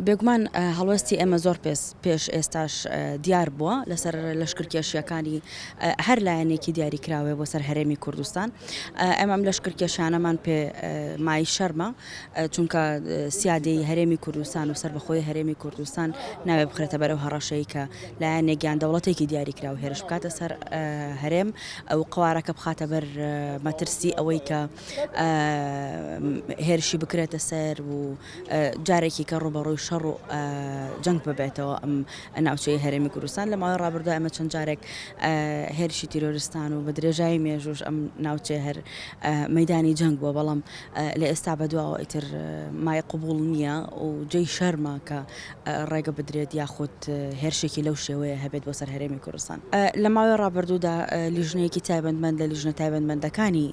بێگومان هەڵوەستی ئێمە زۆر پێش ئێستاش دیار بووە لەسەر لەشکرکێشیەکانی هەر لایەنێکی دیاریکراوێ بۆ سەر هەرێمی کوردستان. ئەمە ئەم لەشکرکێشانەمان پێ مای شەرمە چونکە سیادەی هەرێمی کوردستان و سەربەخۆی هەرێمی کوردستان ناوێ بخرێتە بەرەو هەڕەشەیە کە لایەنێکیان دەوڵەتێکی دیاریکراوە هێرش بکاتە سەر هەرێم ئەو قوارەکە بخاتە بەر مەترسی ئەوەی کە هێرشی بکرێتە سەر و جارێکی کە ڕوبەڕووی شەڕ و جەنگ ببێتەوە ئەم ناوچەی هەرێمی کوردستان لە ماوەی ڕابردوودا ئەمە چەند جارێک هێرشی تیرۆریستان و بە درێژایی مێژوش ئەم ناوچێ هەر مەیدانی جەنگ بووە بەڵام لە ئێستا بەدواوە ئیتر مای قبول نییە و جێی شەرمە کە ڕێگە بدرێت یاخود هێرشێکی لەو شێوەیە هەبێت بۆ سەر هەرێمی کوردستان. لە ماوەی ڕابردوودا لیژنەیەکی تایبەتمەند لە لیژنە تایبەتمەندەکانی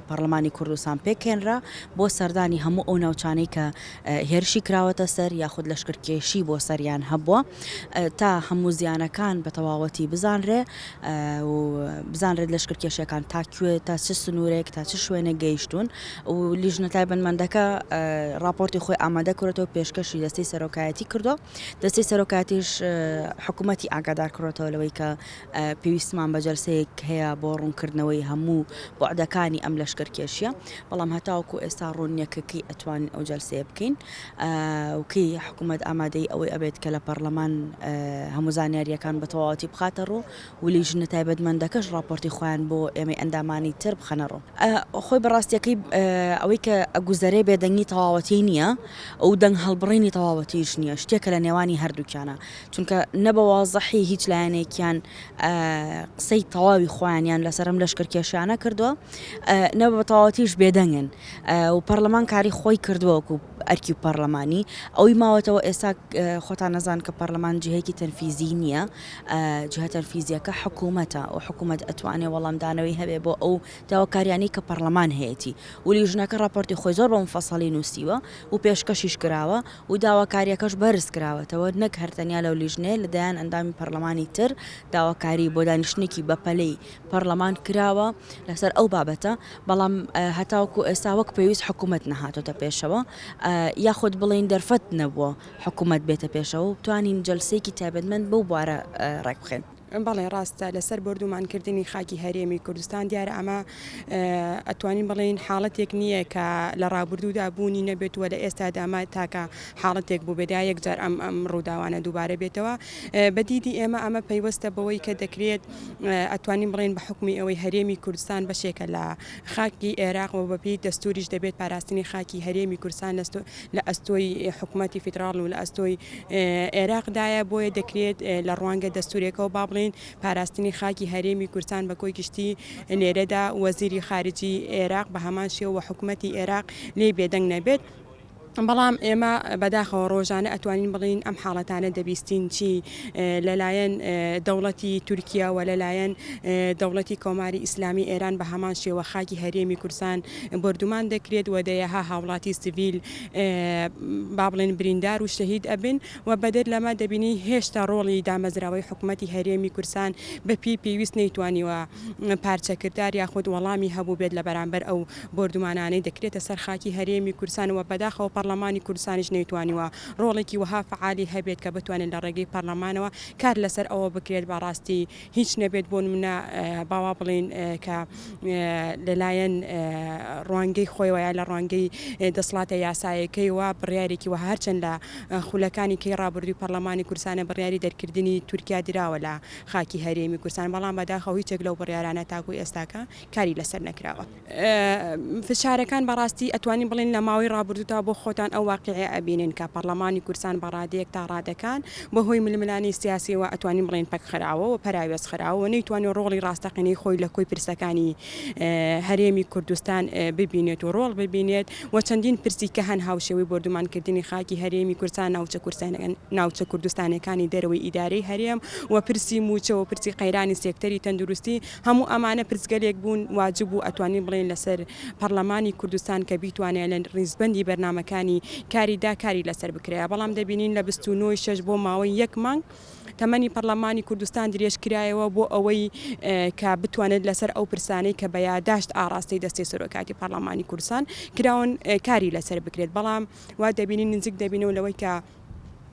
پەرلەمانی کوردستان پێکهێنرا بۆ سەردانی هەموو ئەو ناوچانەی کە هێرشی کراوەتە سەر یاخود لەشکرکێشی بۆ سەریان هەبووە تا هەموو زیانەکان بە تەواوەتی بزانرێ و بزانرێت لەشکرکێشیەکان تاکوێ تا چ سنوورێک تا چ شوێنە گەیشتون و لیژنە تایبەتمەندەکە راپۆرتی خۆی ئامادە کردەوە پێشکەشی دەستەی سەرۆکایەتی کردو دەستەی سەرۆکایەتیش حکوومەتی ئاگادار کردەوە لەوەی کە پێویستمان بە جەلسەیەک هەیە بۆ ڕوونکردنەوەی هەموو بوعدەکانی ئەم لەشکرکێشیە بەڵام هەتاوەکو ئێستا ڕوونیەکەکەی ئەتوانین ئەو جەلسەیە بکەین وکی حکوومەت ئامادەی ئەوەی ئەبێت کە لە پەرلەمان هەموو زانیاریەکان بە تەواوەتی بخاتە ڕوو و لیژنە تایبەتمەندەکەش راپۆرتی خۆیان بۆ ئێمەی ئەندامانی تر بخەنە ڕوو. خۆی بەڕاستیەکەی ئەوەی کە ئەگوزەرێ بێدەنگی تەواوەتی نییە ئەو دەنگ هەڵبڕینی تەواوەتیش نییە شتێکە لە نێوانی هەردووکیانە چونکە نەبە وازەحی هیچ لایەنێکیان قسەی تەواوی خۆیانیان لەسەرم لەشکرکێشیانە کردووە نەبە بە تەواوەتیش بێدەنگن و پەرلەمان کاری خۆی کردووەکو ئەرکی و پەرلەمانی ئەوەی ماوەتەوە ئێستا خۆتان نەزان کە پەرلەمان جهەیەکی تەنفیزی نییە جهە تەنفیزیەکە حکوومەتە و حکوومەت ئەتوانێ وەڵامدانەوەی هەبێ بۆ ئەو داواکاریانی کە پەرلەمان هەیەی و لیژنەکە راپۆرتی خۆی زۆر بە مفەسەڵی نووسیوە و پێشکەشیش کراوە و داواکاریەکەش بەرز کراوەتەوە نەک هەرتەنیا لەو لیژنەیە لەدایان ئەندامی پەرلەمانی تر داواکاری بۆ دانیشتێکی بەپەلەی پەرلەمان کراوە لەسەر ئەو بابەتە بەڵام هەتاوەکو ئێستا وەک پێویست حکوومەت نەهاتۆتە پێشەوە یاخود بڵین دەرفەت نەبووە حکوومەت بێتە پێشەوە و توانین جەلسەیەکی تایبەتمەند بەو بوارە ڕێک بخێن. بەڵێ ڕاستە لەسەر بردومانکردنی خاکی هەرێمی کوردستان دیارە ئەمە ئەتوانین بڵین حاڵەتێک نییە کە لە ڕابردوودا بوونی نەبێتوە لە ئێستا داما تاکە حاڵەتێک بوو بێدا یەکجار ئەم ڕووداوانە دووبارە بێتەوە بەدیدی ئێمە ئەمە پەیوەستە بەوەی کە دەکرێت ئەتوانین بڵین بە حکمی ئەوەی هەرێمی کوردستان بەشێکە لە خاکی عێراق و بەپێی دەستوریش دەبێت پاراستنی خاکی هەرێمی کوردستان لە ئەستۆی حکوومەتی فیدراڵ و لە ئەستۆی عێراقدایە بۆیە دەکرێت لە ڕوانگە دەستورێکەوە با پاراستنی خاکی هەرێمی کوردستان بە کۆی گشتی لێرەدا وەزیری خارجی عێراق بە هەمان شێوە حکوومەتی عێراق لێ بێدەنگ نەبێت. بەڵام ئێمە بەداخەوە ڕۆژانە ئەتوانین بڵین ئەم حاڵەتانە دەبیستین چی لەلایەن دەوڵەتی تورکیا و لەلایەن دەوڵەتی کۆماری ئیسلامی ئێران بە هەمان شێوە خاکی هەرێمی کوردستان بردومان دەکرێت و دەیەها هاوڵاتی سیڤیل با بڵێن بریندار و شەهید ئەبن و بەدەر لەمە دەبینی هێشتا ڕۆڵی دامەزراوەی حکوومەتی هەرێمی کوردستان بەپی پێویست نەیتوانیوە پارچەکردار یاخود وەڵامی هەبوو بێت لە بەرامبەر ئەو بردومانانەی دەکرێتە سەر خاکی هەرێمی کوردستان و بەداخەوە پەرلەمانی کوردستانیش نەیتوانیوە ڕۆڵێکی وها فعالی هەبێت کە بتوانێت لە ڕێگەی پەرلەمانەوە کار لەسەر ئەوە بکرێت بەڕاستی هیچ نەبێت بۆ نمونە باوا بڵین کە لەلایەن ڕوانگەی خۆیەوە یا لە ڕوانگەی دەسڵاتە یاسایەکەی وە بڕیارێکی وە هەرچەند لە خولەکانی کەی ڕابردووی پەرلەمانی کوردستانە بڕیاری دەرکردنی تورکیا دراوە لە خاکی هەرێمی کوردستان بەڵام بەداخەوە هیچێک لەو بڕیارانە تاکوی ئێستاکە کاری لەسەر نەکراوە. فشارەکان بەڕاستی ئەتوانین بڵین لە ماوەی ڕابردوودا بۆ خۆتان ئەو واقعی ئەبینن کە پەرلەمانی کوردستان بەڕادەیەک تا ڕادەکان بەهۆی ململانی سیاسیەوە ئەتوانین بڵین پەک خراوە و پەراوێز خراوە نەیتوانێت ڕۆڵی ڕاستەقینەی خۆی لە کۆی پرسەکانی هەرێمی کوردستان ببینێت و ڕۆڵ ببینێت و چەندین پرسی کە هەن هاوشێوەی بردومانکردنی خاکی هەرێمی کوردستان ناوچە کوردستانەکانی دەرەوەی ئیدارەی هەرێم و پرسی موچە و پرسی قەیرانی سێکتەری تەندروستی هەموو ئەمانە پرسگەلێک بوون واجب و ئەتوانین بڵین لەسەر پەرلەمانی کوردستان کە بیتوانێت لە ڕیزبەندی بەرنامەکانی کاریدا کاری لەسەر بکرێت بەڵام دەبینین لە 29 بۆ ماوەی یەک مانگ تەمەنی پەرلەمانی کوردستان درێژ کرایەوە بۆ ئەوەی کە بتوانێت لەسەر ئەو پرسانەی کە بە یادداشت ئاڕاستی دەستی سەرۆکاتی پەرلەمانی کوردستان کراون کاری لەسەر بکرێت بەڵام وا دەبینین نزیک دەبینەوە لەوەی کە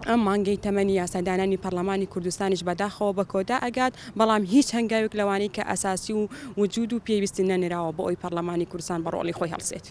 ئەم مانگەی تەمەنی یاسادانانی پەرلەمانی کوردستانیش بەداخەوە بە کۆدا ئەگات بەڵام هیچ هەنگاوێک لەوانەی کە ئەساسی و وجود و پێویستی نەنراوە بۆ ئەوی پەرلەمانی کوردستان بە ڕۆڵی خۆی هەڵسێت.